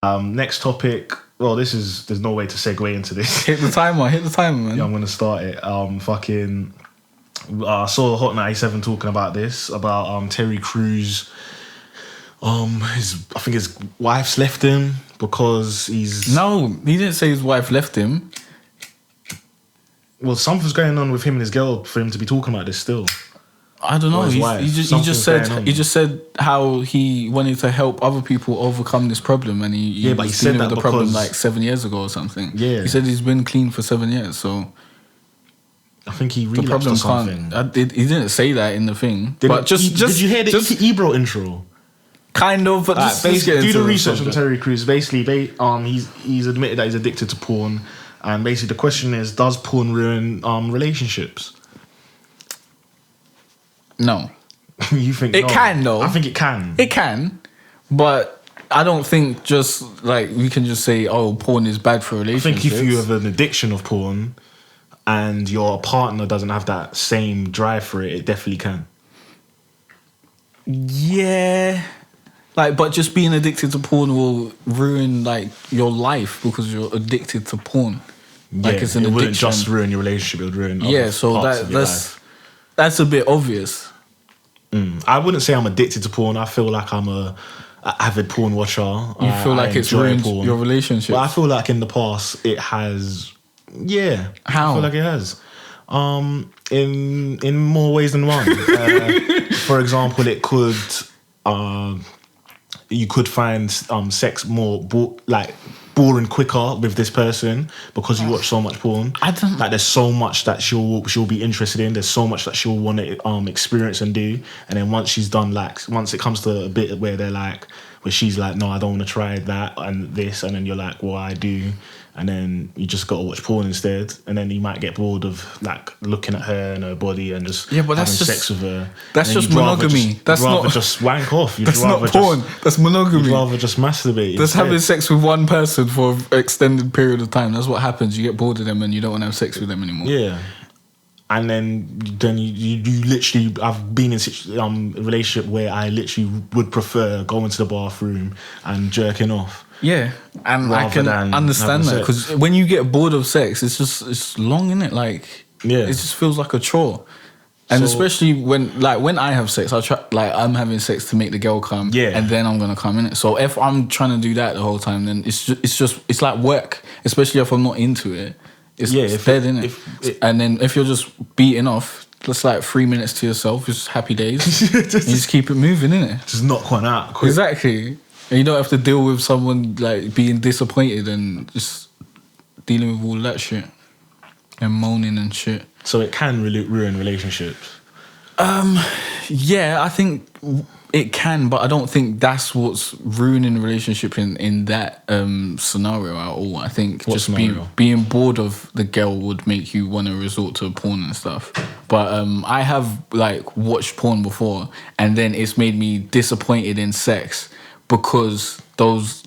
Next topic. Well, there's no way to segue into this. Hit the timer, man. Yeah, I'm gonna start it. I saw Hot 97 talking about this, about Terry Crews. I think his wife's left him because he's... No, he didn't say his wife left him. Well, something's going on with him and his girl for him to be talking about this still. I don't know. He just said how he wanted to help other people overcome this problem, and he but he was said dealing that with the problem because- like 7 years ago or something. Yeah. He said he's been clean for 7 years, so I think he the relapsed problem or something. he didn't say that in the thing. Did you hear the Ebro intro? Kind of, but just do get the into research on subject. Terry Crews. Basically, he's admitted that he's addicted to porn, and basically the question is, does porn ruin relationships? No. You think It no? can, though. I think it can. It can, but I don't think just like we can just say, oh, porn is bad for I relationships. think if you have an addiction of porn and your partner doesn't have that same drive for it, it definitely can. Yeah. Like, but just being addicted to porn will ruin like your life because you're addicted to porn. Like it's an it addiction. wouldn't just ruin your relationship; it would ruin other So parts of your life. that's a bit obvious. I wouldn't say I'm addicted to porn. I feel like I'm a avid porn watcher. You feel like it's enjoy ruined porn. your relationship. But I feel like in the past it has. Yeah, How? I feel like it has. In more ways than one. For example, it could. You could find sex more boring quicker with this person because you watch so much porn. Like there's so much that she'll be interested in. There's so much that she'll want to experience and do. And then once she's done, once it comes to a bit where where she's like, no, I don't want to try that and this, and then you're like, well, I do. And then you just got to watch porn instead. And then you might get bored of looking at her and her body and just but having that's just sex with her. That's just monogamy. That's not just wank off. That's not porn. That's monogamy. You'd rather just masturbate. That's having sex with one person for an extended period of time. That's what happens. You get bored of them and you don't want to have sex with them anymore. Yeah. And then you literally, I've been in a relationship where I literally would prefer going to the bathroom and jerking off. Yeah, and I can understand that because when you get bored of sex, it's long, innit? Like, it just feels like a chore. And especially when I have sex, I try I'm having sex to make the girl come, and then I'm gonna come in it. So if I'm trying to do that the whole time, then it's like work. Especially if I'm not into it, it's dead, innit? And then if you're just beating off, that's like 3 minutes to yourself. Just happy days. You just keep it moving, innit? Just knock one out quick. Exactly. And you don't have to deal with someone like being disappointed and just dealing with all that shit and moaning and shit. So it can ruin relationships. Yeah, I think it can, but I don't think that's what's ruining the relationship in that scenario at all. I think being bored of the girl would make you want to resort to porn and stuff. But I have watched porn before, and then it's made me disappointed in sex. Because those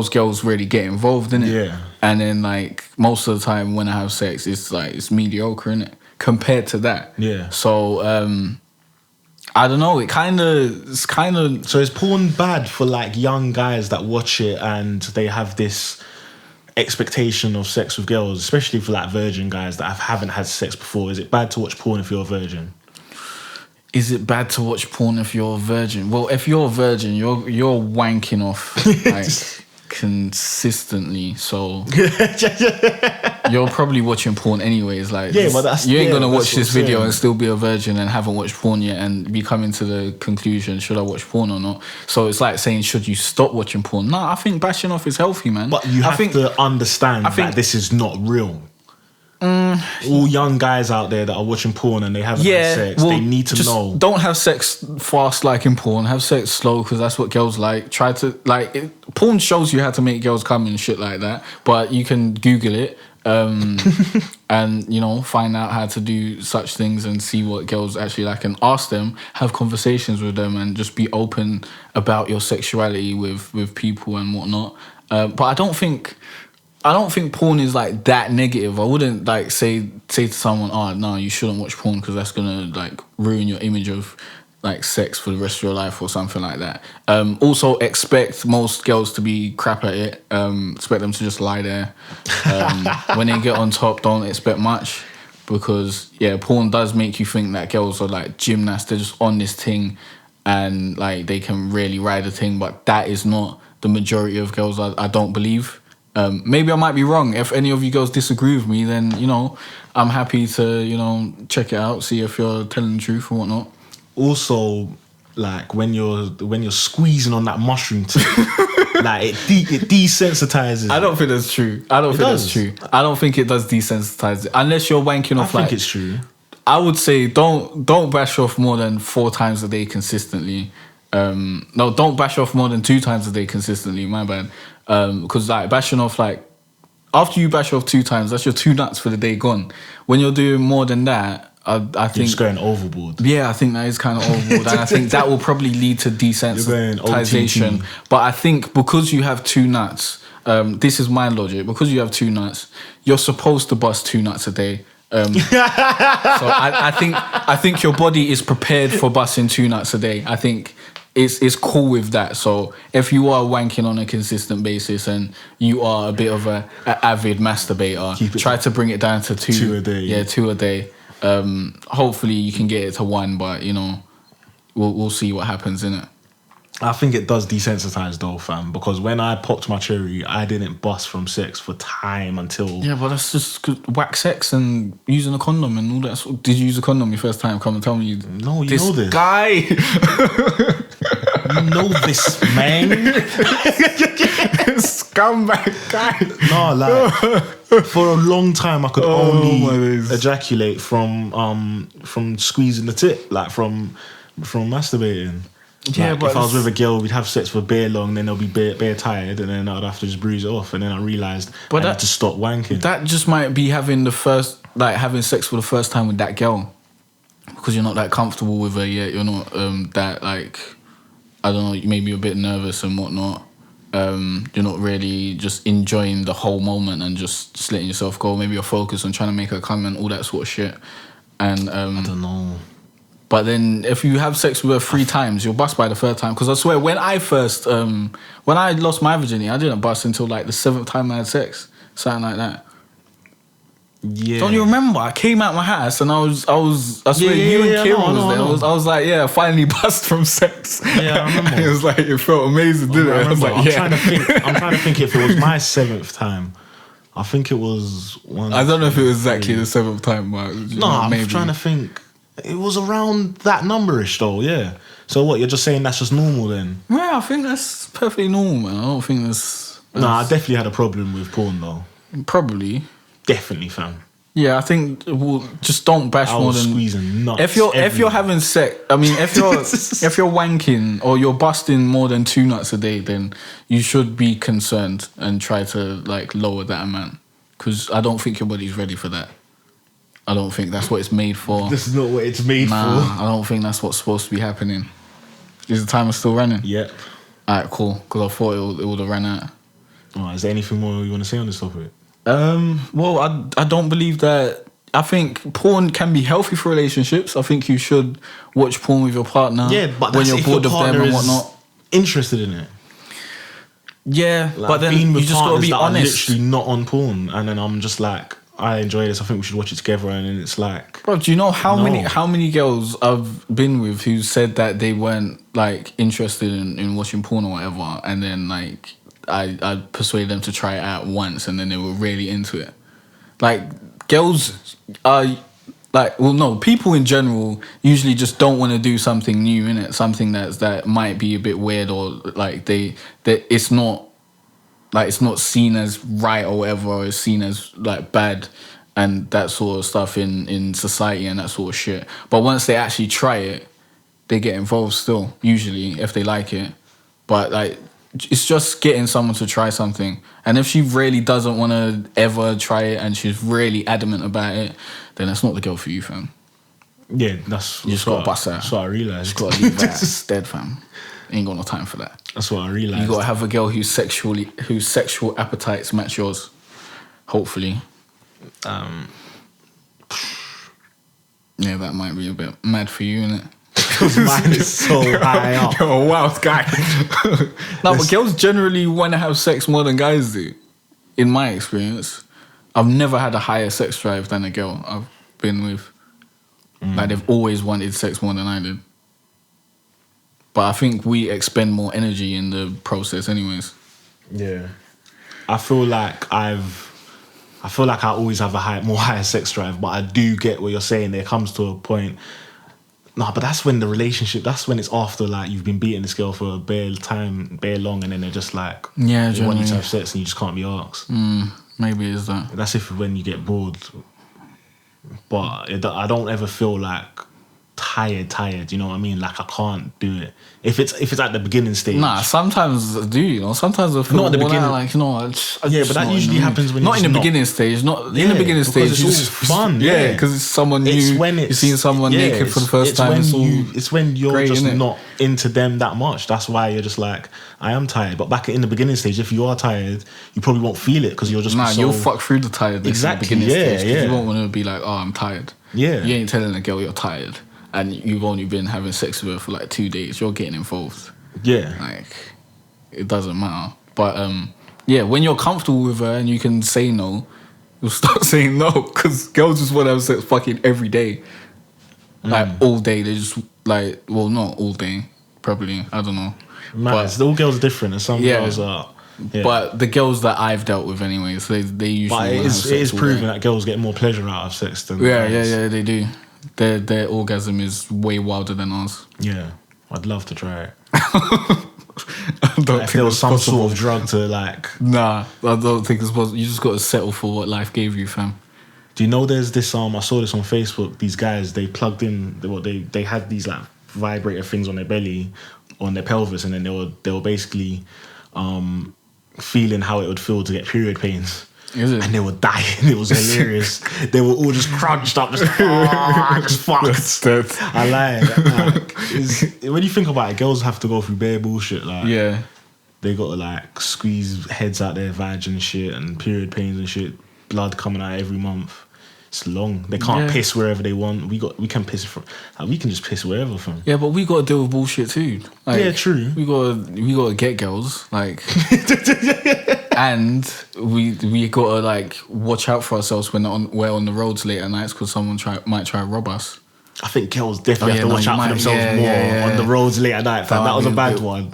girls really get involved in it. Yeah. And then most of the time when I have sex, it's mediocre, innit? Compared to that. Yeah. So I don't know, it's kind of So is porn bad for young guys that watch it and they have this expectation of sex with girls, especially for virgin guys that haven't had sex before? Is it bad to watch porn if you're a virgin? Is it bad to watch porn if you're a virgin? Well, if you're a virgin, you're wanking off consistently, so you're probably watching porn anyways. But you ain't gonna watch this video and still be a virgin and haven't watched porn yet and be coming to the conclusion, should I watch porn or not? So it's like saying, should you stop watching porn? Nah, I think bashing off is healthy, man. But you have to understand that this is not real. All young guys out there that are watching porn and they haven't had sex, they need to know. Don't have sex fast like in porn. Have sex slow because that's what girls like. Try to porn shows you how to make girls come and shit like that. But you can Google it and find out how to do such things and see what girls actually like and ask them, have conversations with them, and just be open about your sexuality with people and whatnot. But I don't think porn is that negative. I wouldn't say to someone, oh no, you shouldn't watch porn because that's gonna ruin your image of like sex for the rest of your life or something like that. Also, expect most girls to be crap at it. Expect them to just lie there. When they get on top, don't expect much, because porn does make you think that girls are like gymnasts. They're just on this thing and like they can really ride a thing, but that is not the majority of girls. I don't believe. Maybe I might be wrong. If any of you girls disagree with me, then I'm happy to check it out, see if you're telling the truth and whatnot. Also, like when you're squeezing on that mushroom tip, like it desensitizes. I don't think that's true. I don't think it does desensitize it, unless you're wanking off. I think it's true. I would say don't bash off more than 4 times a day consistently. No, don't bash off more than 2 times a day consistently. My bad. Because like bashing off, like after you bash off 2 times, that's your 2 nuts for the day gone. When you're doing more than that, I think you're just going overboard. Yeah, I think that is kind of overboard, and I think that will probably lead to desensitization. But I think because you have 2 nuts, this is my logic. Because you have 2 nuts, you're supposed to bust 2 nuts a day. So I think your body is prepared for busting 2 nuts a day. I think it's cool with that. So if you are wanking on a consistent basis and you are a bit of a avid masturbator, try to bring it down to 2 a day. Yeah, 2 a day. Hopefully you can get it to 1, but we'll see what happens, innit? I think it does desensitize though, fam, because when I popped my cherry, I didn't bust from sex for time until... Yeah, but that's just whack sex and using a condom and all that. Did you use a condom your first time? Come and tell me. No, you know this. Guy! You know this, man. Scumbag guy. No, like, for a long time I could only ejaculate from squeezing the tip, like from masturbating. Yeah, but if I was with a girl, we'd have sex for bare long, then they'll be bare tired, and then I'd have to just bruise it off. And then I realised I had to stop wanking. That just might be having sex for the first time with that girl, because you're not that comfortable with her yet. You're not that, like, I don't know, maybe you're a bit nervous and whatnot. You're not really just enjoying the whole moment and just letting yourself go. Maybe you're focused on trying to make her come and all that sort of shit. And I don't know. But then if you have sex with her 3 times, you'll bust by the 3rd time. Because I swear, when I lost my virginity, I didn't bust until like the 7th time I had sex. Something like that. Yeah. Don't you remember? I came out my house and I swear you and Kim was there. I was like, I finally bust from sex. Yeah, I remember. It was like, it felt amazing, didn't it? I was like, I'm trying to think if it was my 7th time. I think it was one. I don't know if it was exactly the 7th time, but I'm trying to think. It was around that numberish though, yeah. So what, you're just saying that's just normal then? Yeah, I think that's perfectly normal, man. I don't think that's... I definitely had a problem with porn though. Probably. Definitely, fam. Yeah, I think just don't bash more than... squeezing nuts. If you're having sex, I mean, if you're wanking or you're busting more than 2 nuts a day, then you should be concerned and try to like lower that amount, because I don't think your body's ready for that. I don't think that's what it's made for. This is not what it's made for. I don't think that's what's supposed to be happening. Is the timer still running? Yep. Alright, cool. Because I thought it would have ran out. Is there anything more you want to say on this topic? Well, I don't believe that. I think porn can be healthy for relationships. I think you should watch porn with your partner. Yeah, but when you're bored of them and whatnot. Interested in it. Yeah, like, but then you just got to be honest. I'm literally not on porn, and then I'm just like, I enjoy this. I think we should watch it together. And then it's like, bro, do you know how many girls I've been with who said that they weren't like interested in watching porn or whatever, and then like I persuaded them to try it out once, and then they were really into it. Like girls are like, well, no, people in general usually just don't want to do something new, innit? Something that might be a bit weird, or like it's not seen as right or whatever, or it's seen as like bad and that sort of stuff in society and that sort of shit. But once they actually try it, they get involved still, usually, if they like it. But like, it's just getting someone to try something. And if she really doesn't want to ever try it and she's really adamant about it, then that's not the girl for you, fam. Yeah, you just got to bust her. That's what I realised. You just got to leave that dead, fam. Ain't got no time for that. That's what I realised. You got to have a girl whose sexual appetites match yours. Hopefully. Yeah, that might be a bit mad for you, innit? Because mine is so high up. You're a wild guy. No, but girls generally want to have sex more than guys do. In my experience, I've never had a higher sex drive than a girl I've been with. Like, they've always wanted sex more than I did. But I think we expend more energy in the process anyways. Yeah. I feel like I always have a higher sex drive, but I do get what you're saying. There comes to a point. No, but that's when it's after, like, you've been beating this girl for a bare long, and then they're just like, they want you to have sex and you just can't be asked. Maybe it is that. That's when you get bored. But I don't ever feel like tired, you know what I mean? Like, I can't do it. If it's at the beginning stage. Nah, sometimes I do, you know. Sometimes I feel not at the beginning. Like, you know, yeah, but that usually happens when not in the beginning stage. Not in the beginning stage. It's all fun. Yeah, because it's someone new. It's when you're seeing someone naked for the first time. It's when you're great, just not into them that much. That's why you're just like, I am tired. But back in the beginning stage, if you are tired, you probably won't feel it because you're just you'll fuck through the tiredness. Exactly. In the beginning stage, yeah. You won't want to be like, oh, I'm tired. Yeah. You ain't telling a girl you're tired, and you've only been having sex with her for like 2 days. You're getting involved. Yeah. Like, it doesn't matter. But yeah, when you're comfortable with her and you can say no, you'll start saying no, because girls just want to have sex fucking every day. Like, all day. They just, like, well, not all day, probably. I don't know. But all girls are different, and some girls are. Yeah. But the girls that I've dealt with, anyways, they usually. But it is proven that girls get more pleasure out of sex than guys. Yeah, they do. Their orgasm is way wilder than ours. Yeah, I'd love to try it. If there was some sort of drug to, like. Nah, I don't think it's possible. You just got to settle for what life gave you, fam. Do you know there's this? I saw this on Facebook. These guys, they plugged in. They had these, like, vibrator things on their belly, on their pelvis, and then they were basically feeling how it would feel to get period pains. Is it? And they were dying. It was hilarious. They were all just crunched up, just fucked. I lied. When you think about it, girls have to go through bare bullshit. Like, yeah, they got to, like, squeeze heads out their vag and shit, and period pains and shit. Blood coming out every month. It's long. They can't piss wherever they want. We can piss from. We can just piss wherever from. Yeah, but we got to deal with bullshit too. Like, yeah, true. We got to get girls, like, and we got to, like, watch out for ourselves when we're on the roads late at nights, because someone might try to rob us. I think girls definitely have to watch out for themselves more on the roads late at night. That was a bad one.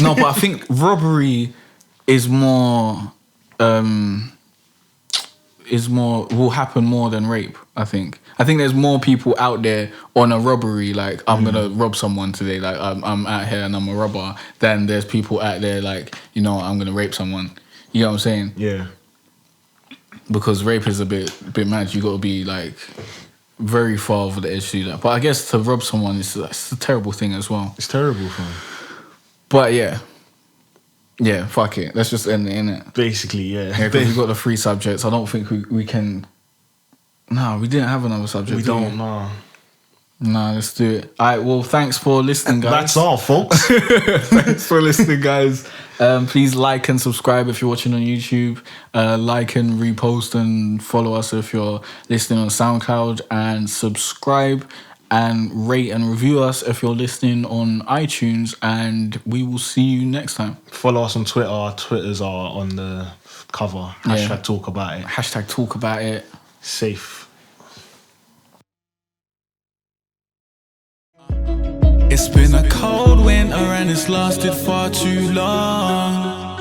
No, but I think robbery is more. Will happen more than rape. I think there's more people out there on a robbery, like, I'm gonna rob someone today, like, I'm out here and I'm a robber, than there's people out there like, you know, I'm gonna rape someone. You know what I'm saying? Yeah. Because rape is a bit mad. You got to be, like, very far over the edge to do that. But I guess to rob someone it's a terrible thing as well. It's terrible, fam. But yeah, fuck it. Let's just end it, innit? Basically, yeah. Because we've got the 3 subjects. I don't think we can... No, we didn't have another subject. We don't, no. Nah, let's do it. All right, well, thanks for listening, guys. That's all, folks. Thanks for listening, guys. Please like and subscribe if you're watching on YouTube. Like and repost and follow us if you're listening on SoundCloud. And subscribe and rate and review us if you're listening on iTunes, and we will see you next time. Follow us on Twitter. Our Twitters are on the cover. Hashtag talk about it. Hashtag talk about it. Safe. It's been a cold winter and it's lasted far too long.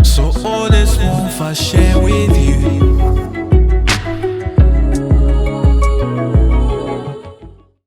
So all this warmth I share with you.